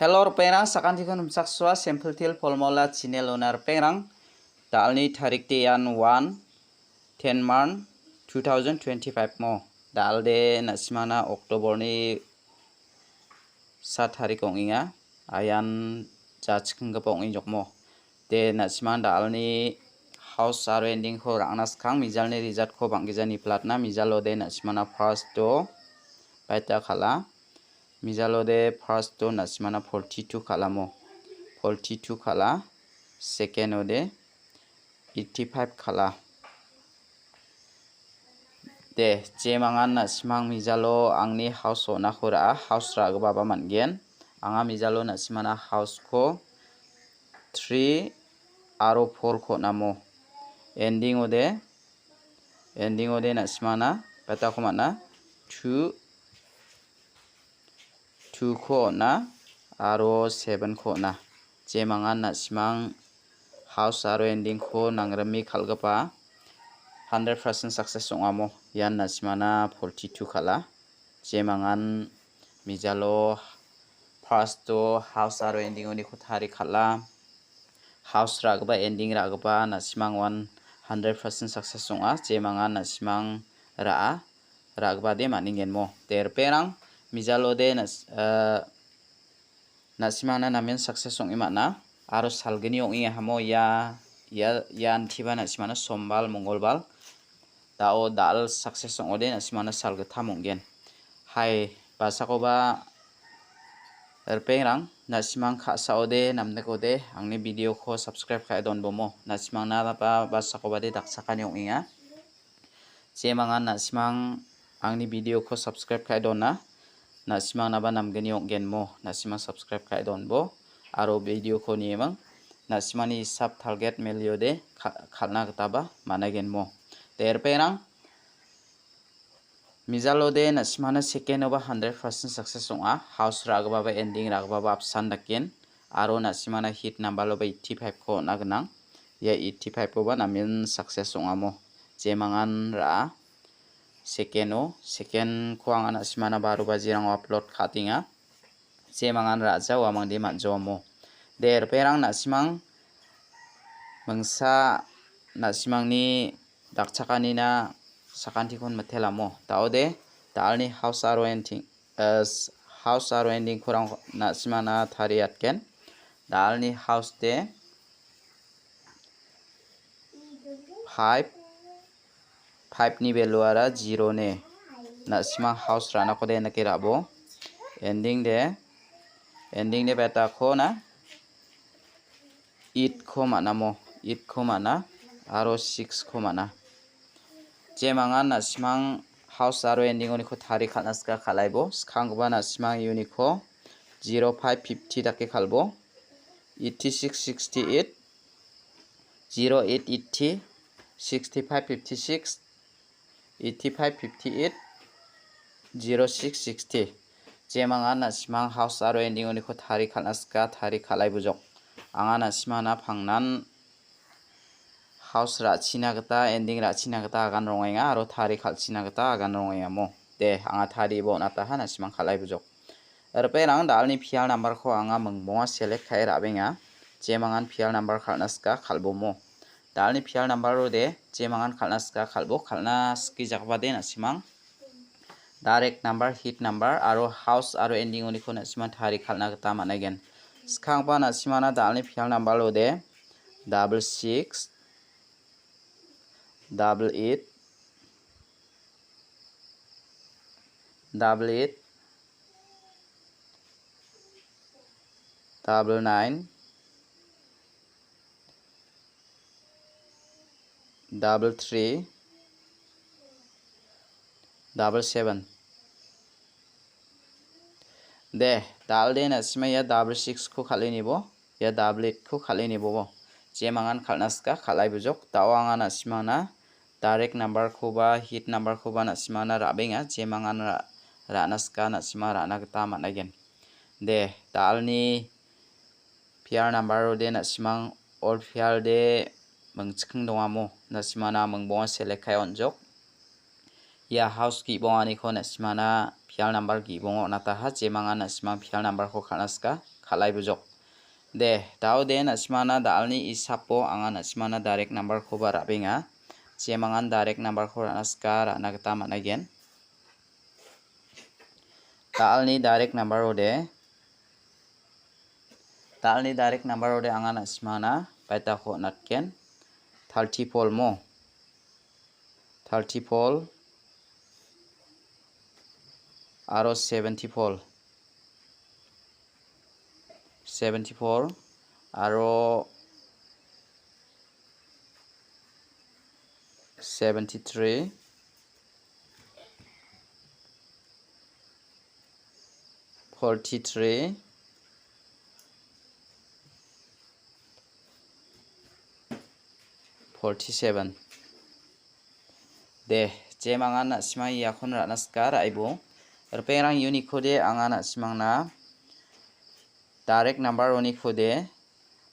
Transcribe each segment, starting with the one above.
Hello perang sakanti kon sakswa simple til formula channel owner perang dalni tarik tian 1 10 March 2025 mo dalde nasmana Oktober ni 7 tarik onginga ayan jachkeng gapong injokmo de nasman dalni house surrounding ko rangnas khang mijalni rijat ko banggijani platna mijalo de nasmana first to baita khala Mijalode first to nasmana 42 khalamo 42 khala second ode 85 khala de jemangan nasmang mijalo angni house ona khura house ra baba mangen anga mijalo nasmana house ko 3 aro 4 ko namo ending ode nasmana bata ko mana 2 ko na aro 7 ko na jemangan nasmang house aro ending ko nangrami khalgapa 100% success ongamo yan nasmana 42 khala jemangan mijalo first to house aro ending oni ko thari khala house ragba ending ragba nasmang 100% success onga jemangan nasmang ragba de maningen mo terperang Mijalo de nasmana namen success ong imana aro salgini ong inga hamo ya antiba nasmana sombal mongolbal dao dal success ong ode nasmana salgata monggen hai basakoba erpengrang nasmang khasa ode namne kode angni video ko subscribe khai don bomo nasmang na ba basakoba de daksakani ong inga jemangan nasmang angni video ko subscribe khai dona nasmang naba namgani onggen mo nasmang subscribe khai don bo aro video ko niemang nasmani sub target melio de khalna gtaba managen mo terperang mijalo de nasmana second oba 100% success onga house ragba ba ending ragba ba apsan daken aro nasmana hit number lo 85 ko nagnang ya 85 oba namin success onga mo jemangan ra second ko ang nasmana baru bajirang upload khatinga jemangan raja wamang de manjomo der perang nasmang mangsa nasmangni dakchakani na sakanti kon mathelamo taode dalni house aro ending korang nasmana thari atken dalni house de 5 ni value ara 0 ne nasmang house rana ko de nakirabo ending de beta ko na 8 ko mana aro 6 ko mana jemangan nasmang house aro ending oni ko thari khalnaska khalaibo skhangba nasmang uniko 0550 dake khalbo 8668 0880 6556 8558 0660 jemangan nasmang house aro ending oni ko thari khalnaska thari khalai bujok anga nasmana phangnan house ra china gata ending ra china gata agan rongainga aro thari khalchina gata agan rongainga mo de anga thari bo nata ha nasmang khalai bujok erperang dalni phial number ko anga mungbonga select khai rabenga jemangan phial number khalnaska khalbo mo dalni phial number ro de jemangan khalnaska khalbo khalna ski jakba de nasmang direct number hit number aro house aro ending oni ko nasmang thari khalna gata managen skhangba nasmana dalni phial number lo de 66 88 99 33 77 de dalde nasma ya 66 ko khalai nibo ya 88 ko khalai nibo bo jemangan khalnaska khalai bujok tawanga nasmana direct number ko ba hit number ko ba nasmana rabenga jemangan ranaska nasma rana gta managen de dalni phial number ro de nasmang old phial de mangchkhang dongamo nasmana mungbonga select khai onjok ya house ki bongani ko nasmana pial number gibongo nataha jemanga nasimang pial number ko khalnaska khalai bujok de daude nasimana dalni isapo anga nasimana direct number ko barabenga jemangan direct number ko naska rana gita managen dalni direct number ode anga nasimana baita ko natken 30 pol mo 30 pol aro 74 aro 73 43 47 de jemangan nasimang yakon ranaskar aibo Perang unikode anga nasimangna direct number unikode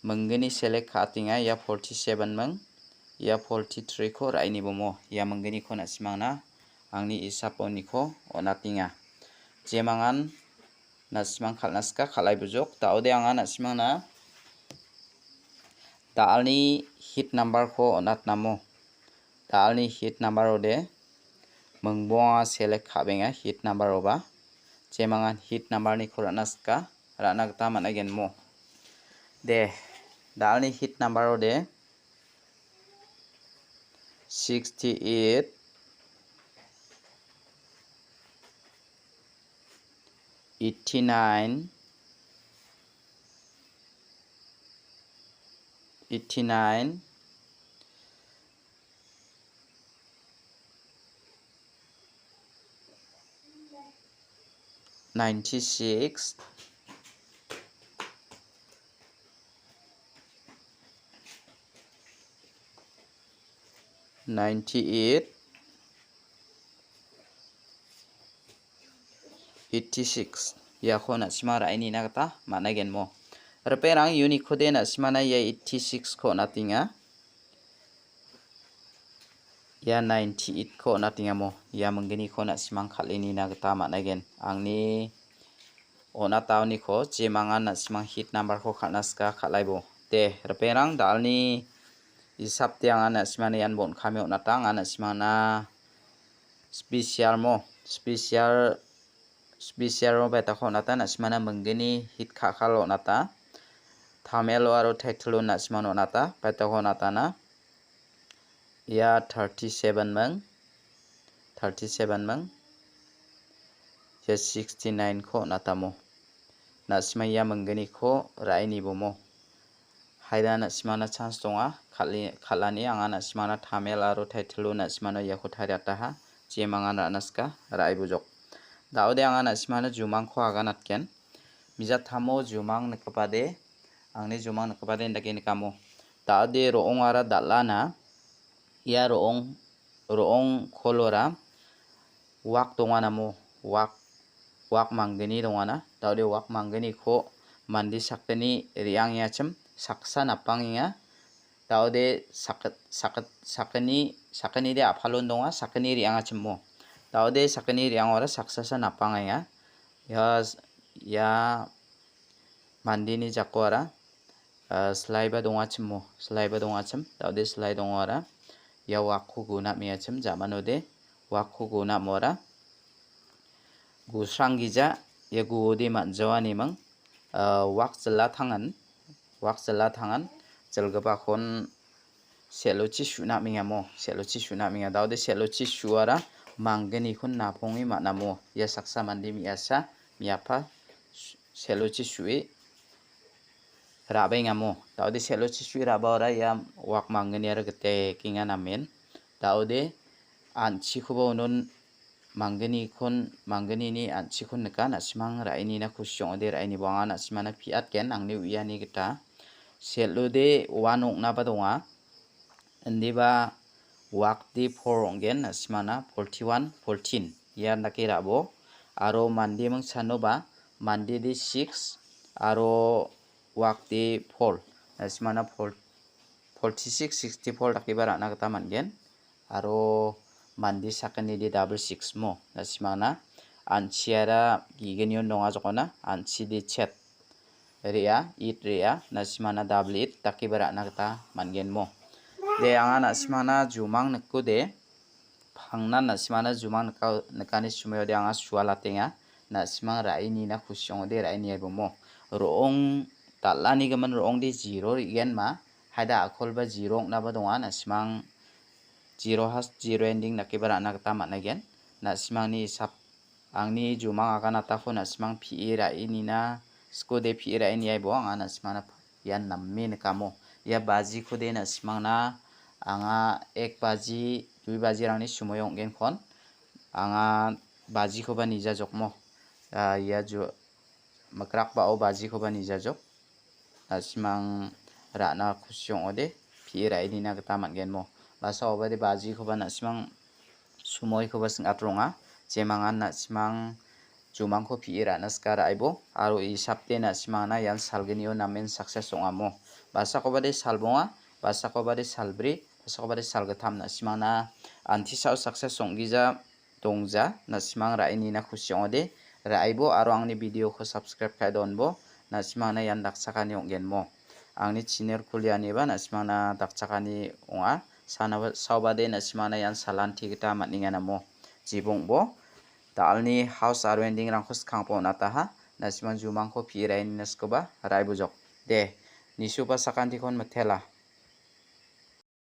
menggeni select khatinga ya 47 mang ya 43 ko raini bomo ya menggeni ko nasimangna angni isap uniko onatinga jemangan nasimang khalnaska khalai bujok taude anga nasimangna dalni hit number ko onat namo dalni hit number ode mengbonga select khabenga hit number oba jemangan hit number ni khuranaska rana gita managen mo de dalni hit number ode 68 89 96 98 86 ya ko nasimara ini nagata managen mo reperang unikode nasimana ya 86 ko natinga ya 98 ko natinga mo ya menggeni ko nasimang khalini nagata managen angni ona tauni ko jemangan nasimang hit number ko khalnaska khalaibo de reperang dalni isapte anga nasimana yan bon khame onata anga nasimana special ro beta khonata nasimana menggeni hit khakhalo nata thamelo aro title nasimana onata beta khonata na ya 37 mang ya 69 ko natamo nasimaya menggeni ko raini bomo haida nasimana chance tonga khalani anga nasimana thamel aro title nasimana yako thariata ha jemanga ranaska rai bujok daude anga nasimana jumang ko aga natken bija thamo jumang nakapade angni jumang nakapade ndake kamo daude roong ara dalana ya roong kolora wak tonga namo wak manggeni dongana daude wak manggeni ko mandi sakteni riang yachem saksa napanginga daude sakani de aphalon donga sakani riang achemmo daude sakani riang ora saksasa napangaya ya mandini jakora slaiba donga chemmo slaiba donga chem daude slai donga ora ya wakku guna miyachem jamanode wakku guna mora gusranggija ya guode manjawani mang wak jela thangan jelgabakon selochi shuna mingamo daude selochi shuara manggeni kun napongi manamo ya saksa mandi miasa miapa selochi shui rabengamo daude selochi shui rabara ya wak manggeni ara gete kinga namen daude anchikubo non manggeni ni anchikun neka nasimang raini na kusyong de raini banga nasimana piat ken angni uyani kita selode wanok na badonga ndiba wakti 4 ongen nasimana 41 14 ya nake rabo aro mandi mang sanoba mandi di 6 aro wakti 4 nasimana 46 64 takibara na kata mangen aro mandi sakani di double 6 mo nasimana anchiara gigenion donga jokona anchi di chat rea it rea nasimana double it takibara nakta mangen mo de anga nasimana jumang nekku de phangna nasimana jumang nakani sumayo de anga suala tenga nasimang raini na khusyong de raini bomo roong talani gaman roong de 0 igen ma haida akolba 0 na ba donga nasimang 0 has 0 ending nakibara nakta managen nasimang ni sap angni jumang akan atako nasimang pi raini na skode pi raini ai bo anga nasimana yan namme nekamo ya baji khode nasimang na anga 1 baji 2 baji rangni sumoyong gen khon anga baji khoba nija jokmo ya jo makrak ba o baji khoba nija jok nasimang rana khusyong ode pi raini na gata mangen mo basa obade baji khoba nasimang sumoy khoba sing atronga jemangan nasimang jumangko pi rana skara aibo aro I sapte nasimang na yan salgenio namen success ongamo basa khobade salbonga basa khobade salbri basa khobade salgatham nasimang na antisao success onggija dongja nasimang raini na khusyong ode raibo aro angni video ko subscribe khai donbo nasimang na yan dakchakani onggenmo angni channel kuliani ba nasimang na dakchakani onga sana saubade nasimang na yan salanti kita matningana mo jibongbo dalni house aro ending rangko skangpo nataha nasimang jumangko pi raini naskoba raibujok de nisupa sakantikon metela